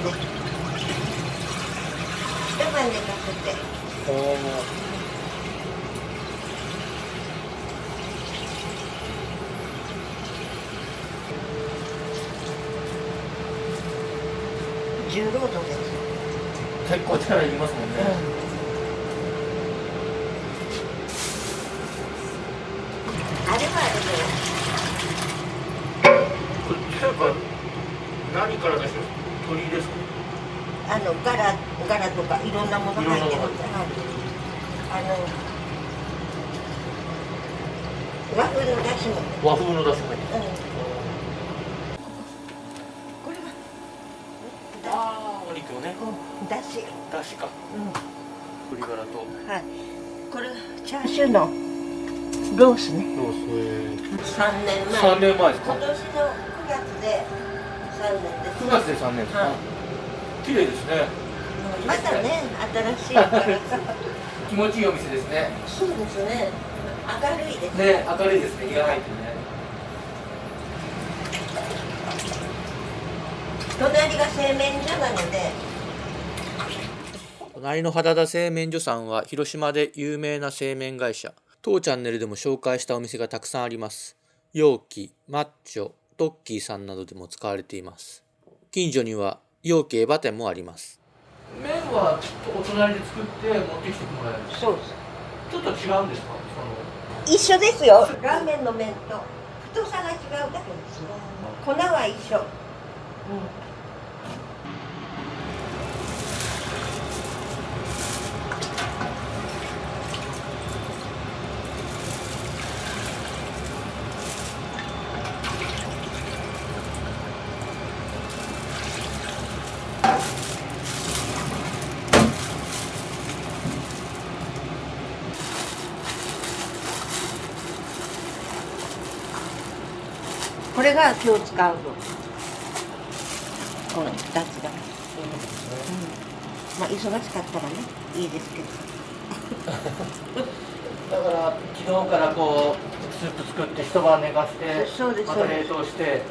一晩寝かせて。16度です。結構力いりますもんね。あれはあれで。これなんか何から出してるんですか？鳥ですか？ガラとかいろんなもの入ってるんで、和風のだしも。和風の出汁入ってる。これが。ああ、お肉をね。だし。出汁か。鶏ガラと。はい。これチャーシューのロースね。ロース。3年前。3年前ですか？今年の9月で3年です。9月で3年ですか？綺麗ですね。またね、新しいから気持ちいいお店ですね。そうですね。明るいですね、明るいですね。日が入ってね。隣が製麺所なので。隣の原田製麺所さんは広島で有名な製麺会社。当チャンネルでも紹介したお店がたくさんあります。陽気、マッチョ、トッキーさんなどでも使われています。近所には陽気エバ店もあります。麺はお隣で作って持ってきてもらえるんですか？そうです。ちょっと違うんですか？一緒ですよ。ラーメンの麺と太さが違うだけですね。粉は一緒。これが今日使うの。この2つだ。まあ忙しかったらね、いいですけど。だから昨日からこうスープ作って一晩寝かして、そうですまた冷凍して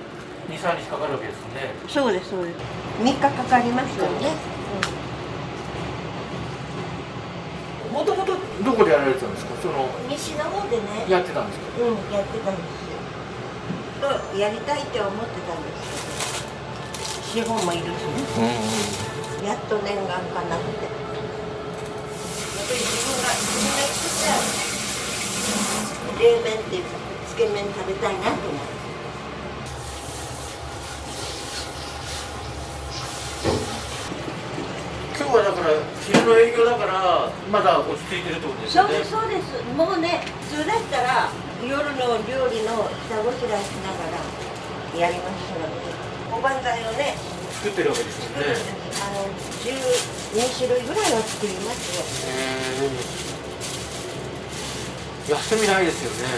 2、3日かかるわけですよね。そうですそうです。3日かかりますよね。もともとどこでやられてたんですか？西の方でね。やってたんですか？やってたんですよ。とやりたいって思ってたんですけど、資本もいるしね。やっと念願かなって。やっぱり自分が作った冷麺っていうかつけ麺食べたいなと思って。今日はだから昼の営業だからまだ落ち着いてるってことですよね。そうです。もうね、普通だったら夜の料理の下ごしらえしながらやりますので、おばんざいをね作ってるわけですよね。12種類ぐらいは作りますよ。休みないですよね。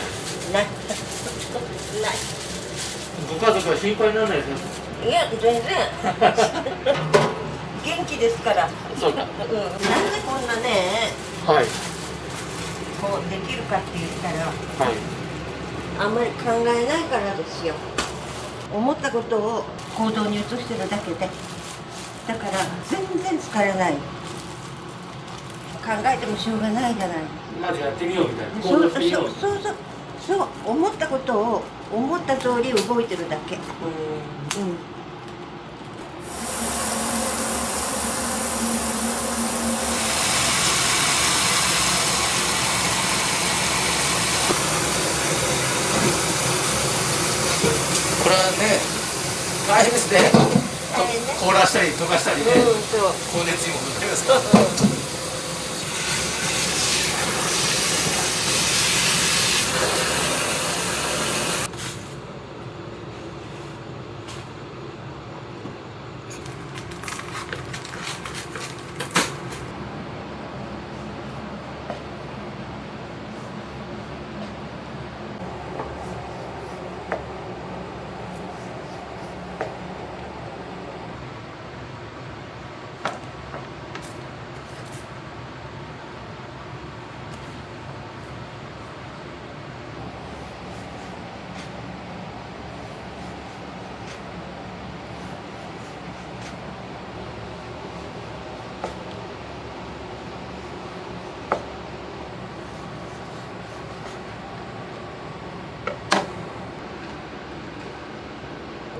ない。ご家族は心配にならないですか？いや、全然。元気ですから。そうか。なんでこんなね、はい。こうできるかって言ったら、はい。あんまり考えないからですよ。思ったことを行動に移してるだけで、だから全然疲れない。考えてもしょうがないじゃない。まずやってみようみたいな。行動してみよう。そう、思ったことを思った通り動いてるだけ。これはね、大変ですね。凍らしたり溶かしたりね。高熱にもなりますから。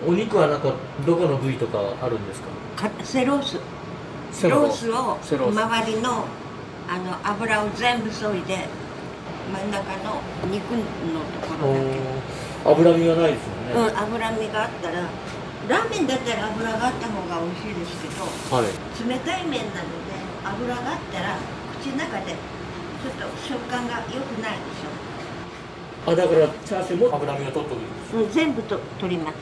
お肉はなんかどこの部位とかあるんですか？セロース。ロースを周りの油を全部削いで真ん中の肉のところだけ。脂身がないですよね。脂身があったらラーメンだったら油があった方が美味しいですけど、はい。冷たい麺なので油があったら口の中でちょっと食感が良くないでしあ、だからチャーシューも脂身を取っとくんですか？全部と取ります。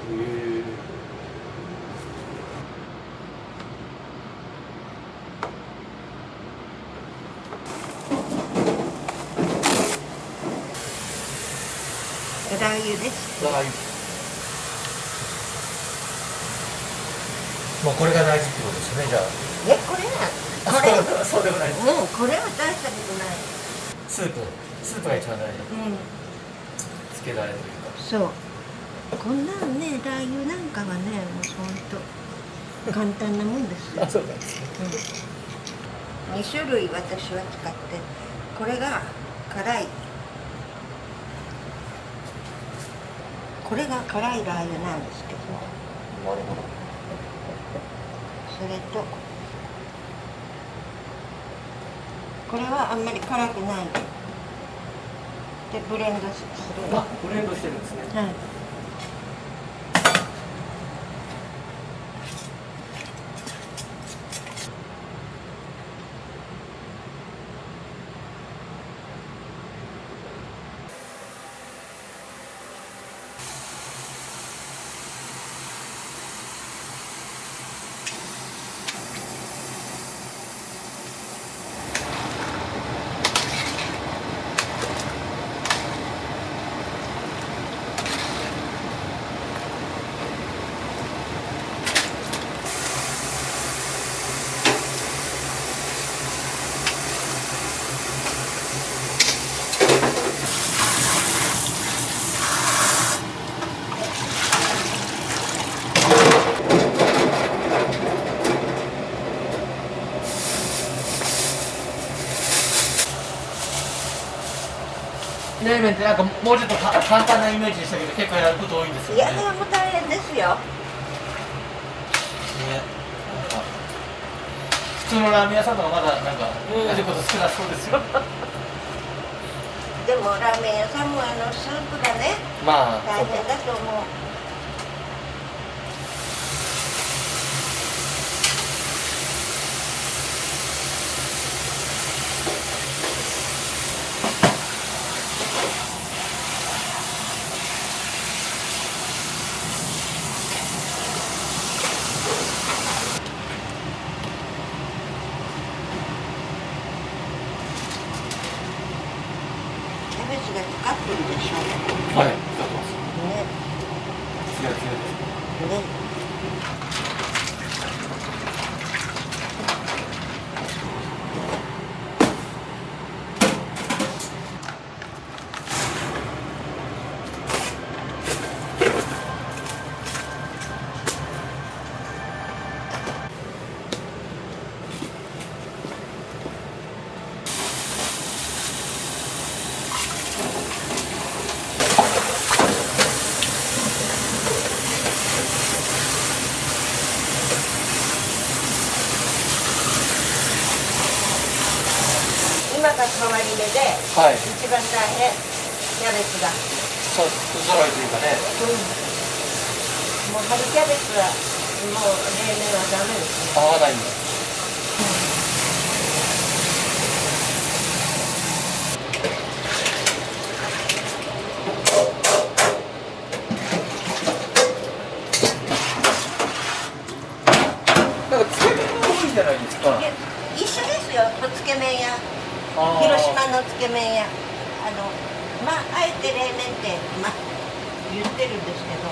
ラー油です。ラー油。もうこれが大事ってことですね、じゃあ。これそうでもないです。これは大したことない。スープが一番大事。つけだれというか。そう。こんなんね、ラー油なんかはね、もうほんと簡単なもんですよ。そうなんですね。2種類私は使って、これが辛い。これが辛いラー油なんですけど。なるほど。それとこれはあんまり辛くないでブレンドする。ブレンドしてるんですね。はい。冷麺ってなんかもうちょっと簡単なイメージでしたけど、結構やること多いんですよね。いやもう大変ですよ。普通のラーメン屋さんとかまだなんかやること少なそうですよ。でもラーメン屋さんもスープがね、まあ大変だと思う。キャベツがかかってるでしょ。はい、使ってます。ね。ツヤツヤです。ね。今が変わり目で、はい。一番大変、キャベツが。そう、不揃いというかね。もう春キャベツはもう例年はダメですね。合わないんです。なんかつけ麺が多いんじゃないですか。いや一緒ですよ、おつけ麺屋。あー広島のつけ麺屋。あえて冷麺って、言ってるんですけど。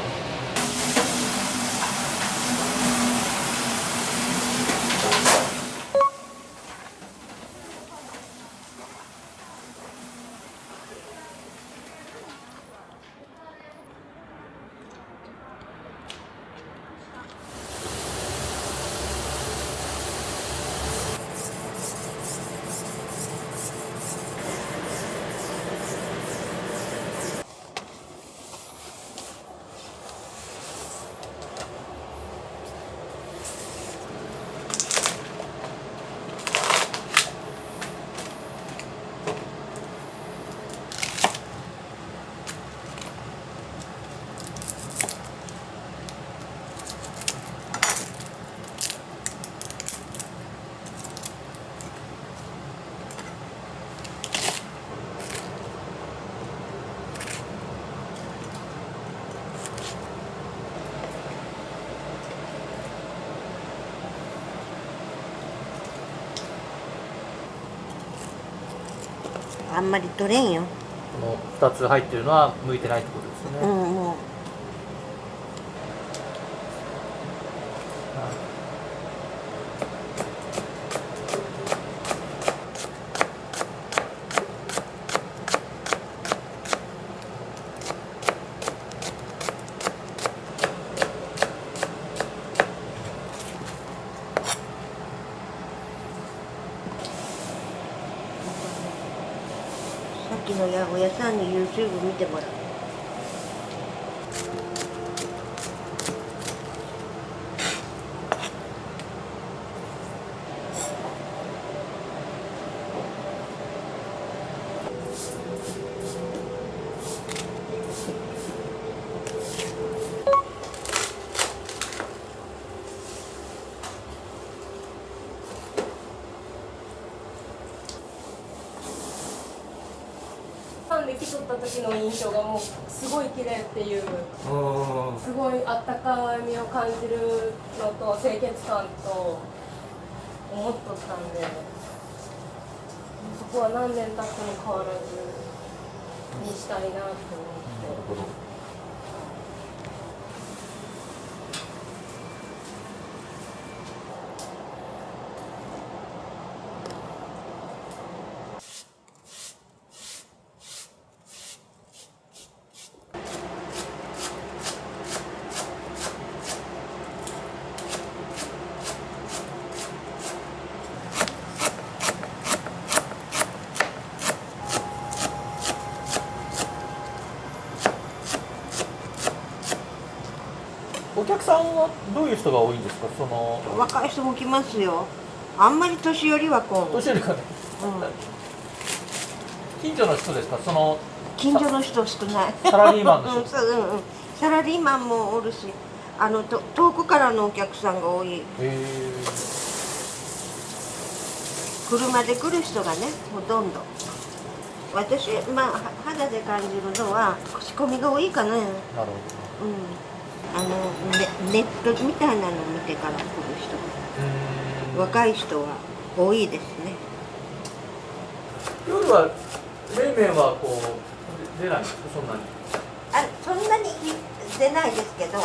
あんまり取れんよ。この2つ入ってるのは向いてないってことですよね。もうさっきの八百屋さんに YouTube 見てもらう。パンで着とった時の印象がもうすごい綺麗っていう、すごいあったかみを感じるのと清潔感と思っとったんで、そこは何年経っても変わらずにしたいなって思って。お客さんはどういう人が多いんですか？その若い人も来ますよ。あんまり年寄りは来ん。年寄りかね。近所の人ですか？その近所の人少ない。サラリーマンの人。サラリーマンもおるし、遠くからのお客さんが多い。車で来る人がね、ほとんど。私、肌で感じるのは仕込みが多いかな。なるほど。ネットみたいなのを見てから来る人。若い人は多いですね。夜は冷麺はこう出ないんですか？そんなに。そんなに出ないですけど、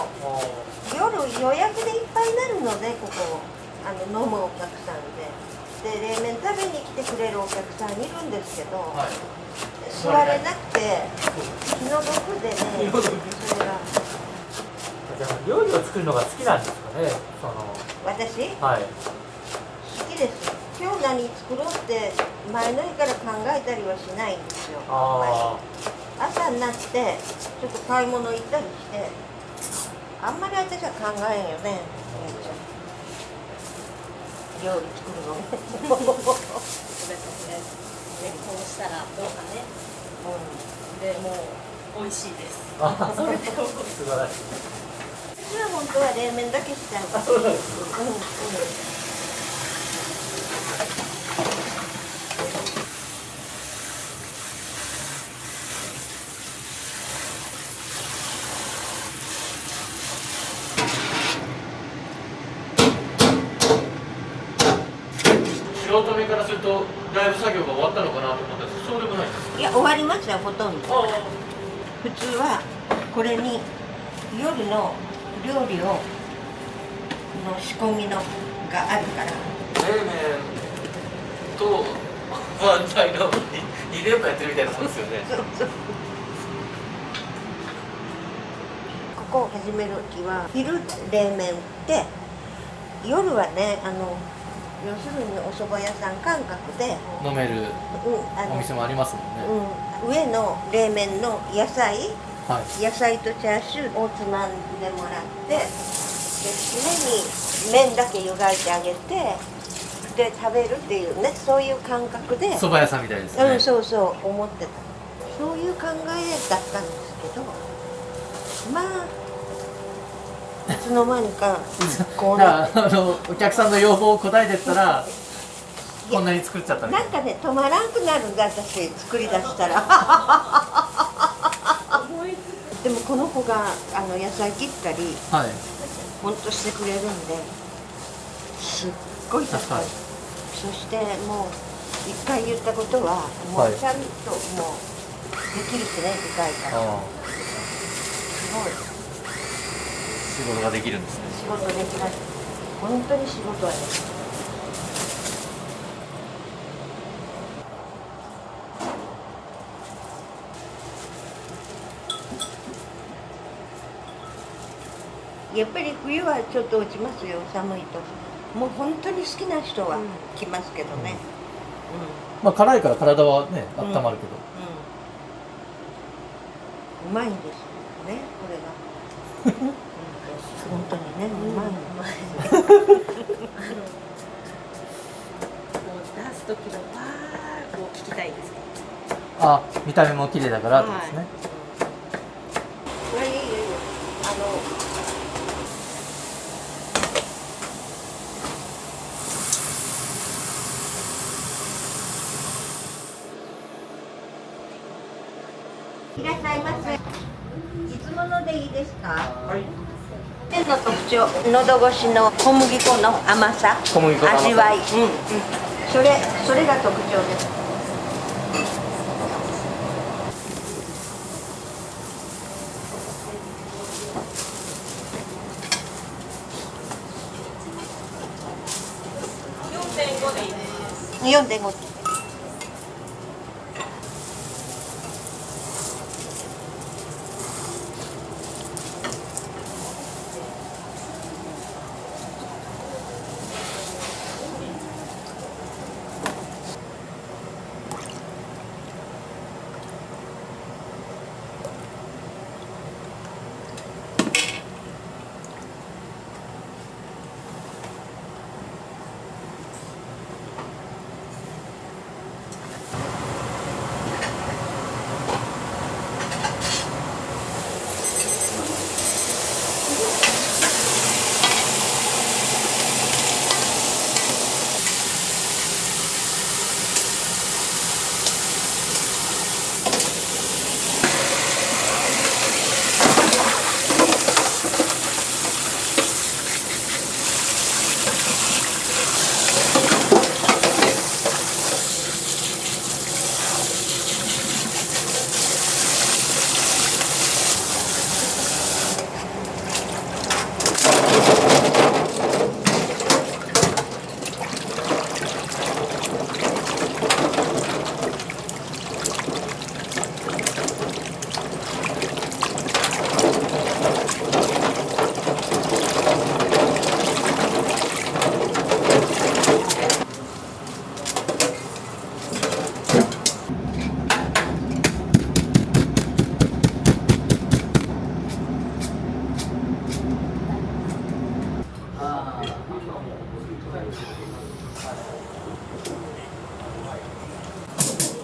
夜予約でいっぱいになるので、ここ飲むお客さんで冷麺食べに来てくれるお客さんいるんですけど、座れなくて気の毒でね。それが料理を作るのが好きなんですかね。私、はい。好きです。今日何作ろうって前の日から考えたりはしないんですよ。朝になってちょっと買い物行ったりしてあんまり私は考えんよね。料理作るのね。こうしたらどうかね。でもう美味しいです。それで素晴らしい。私は本当は冷麺だけしたいんです。そうなんです。素人目からするとだいぶ作業が終わったのかなと思ったんですけど、そうでもないです。いや、終わりましたよ、ほとんど。普通はこれに夜の料理をの仕込みのがあるから。冷麺と漫才の2連覇やってるみたいなもんですよね。ここを始める時は昼冷麺って夜はね要するにお蕎麦屋さん感覚で飲めるお店もありますもんね。上の冷麺の野菜、はい、野菜とチャーシューをつまんでもらってで締めに麺だけ湯がいてあげてで食べるっていうね、そういう感覚で蕎麦屋さんみたいですね。そうそう思ってた。そういう考えだったんですけど、いつの間にかこうなってお客さんの要望を答えてったらこんなに作っちゃったみたいな。なんかね、止まらんくなるんだ、私作り出したら。でもこの子が野菜切ったり、はい、ほんとしてくれるんですっごい助かる。そしてもう一回言ったことはもはいうちゃんともうできるしね、次回から。ああ、すごい仕事ができるんですね。仕事できます。本当に仕事はね。やっぱり冬はちょっと落ちますよ、寒いと。もう本当に好きな人は来ますけどね。まあ辛いから体はね、温まるけど。うまいんですよね、これが。本当にね、うまい。こう出す時のわーを聞きたいです。あ、見た目も綺麗だからってことですね。これいいよ、いらっしゃいませ。いつものでいいですか。はい。天の特徴、喉越しの小麦粉の甘さ、小麦粉の甘さ味わい、それが特徴です。4.5でいいです。 4.5。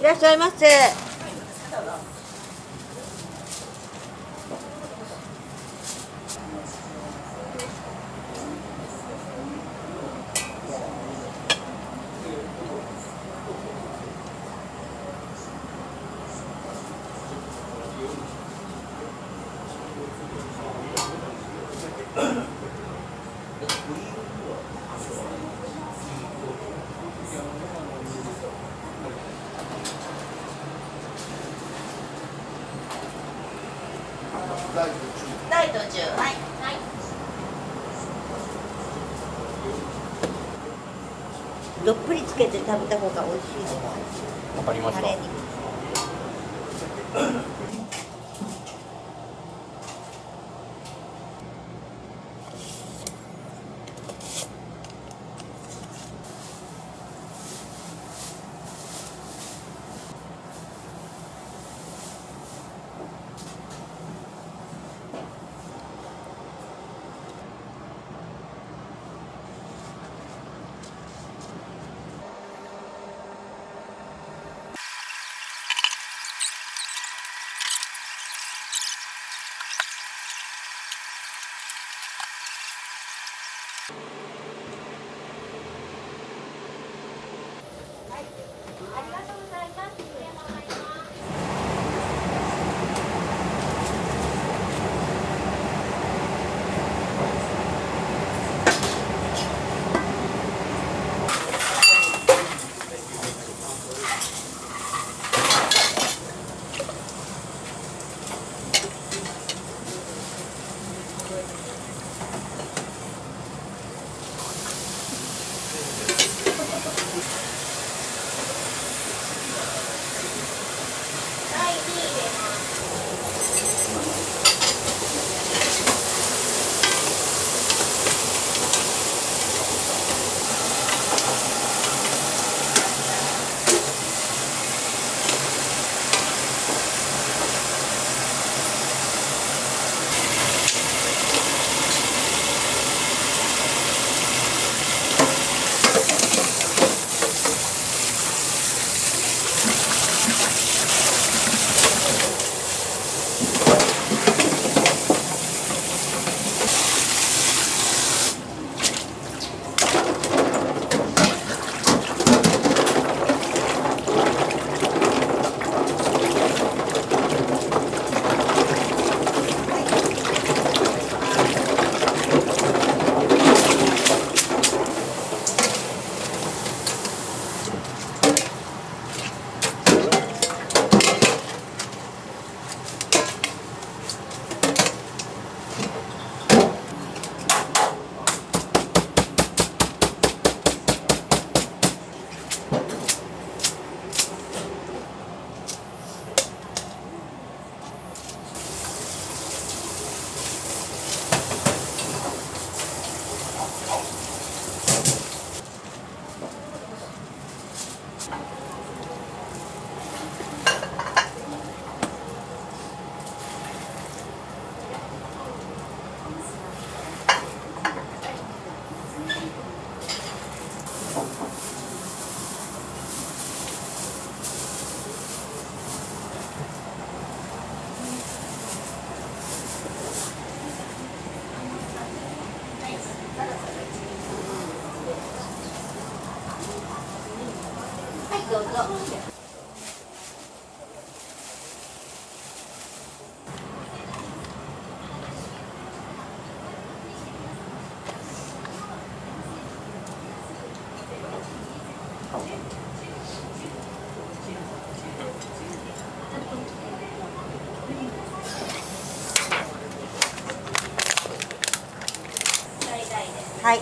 いらっしゃいませ。大途中、はい。どっぷりつけて食べた方が美味しいです。わかりました。タレに。どうぞ。はい。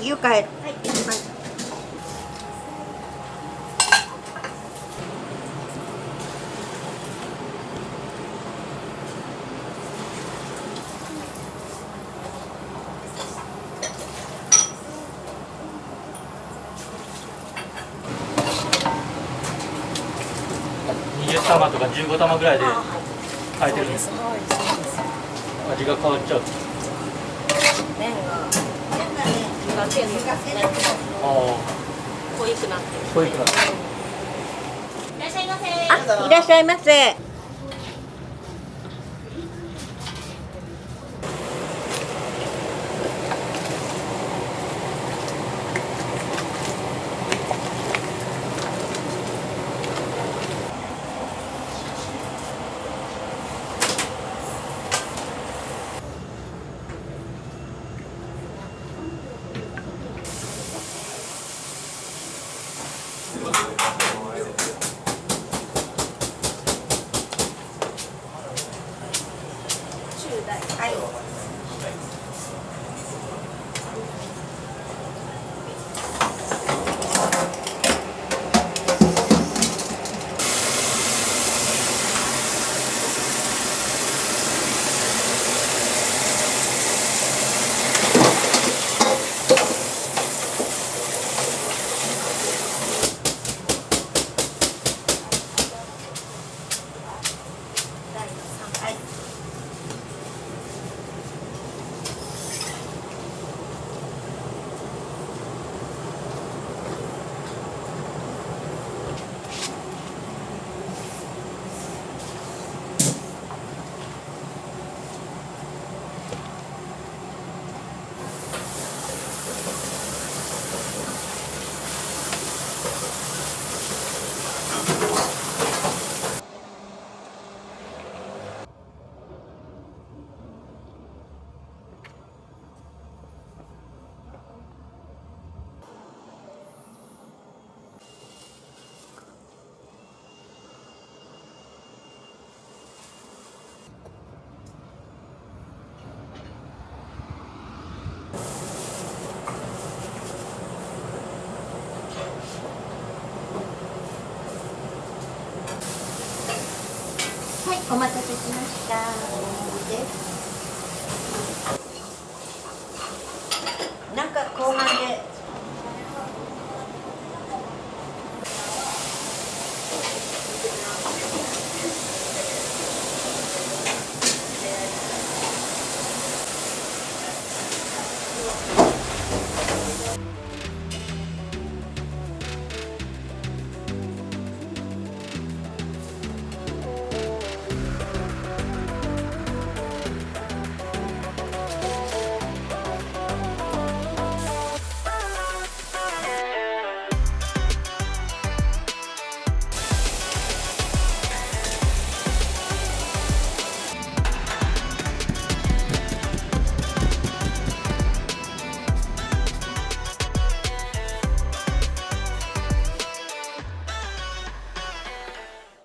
ゆかえ。はい。20玉とか15玉ぐらいで変えてるんです。味が変わっちゃう。麺が苦手になって濃いくなってる。濃いくなってる。いらっしゃいませ。あ、いらっしゃいませ。はい。はい、お待たせしました。です。なんか後半で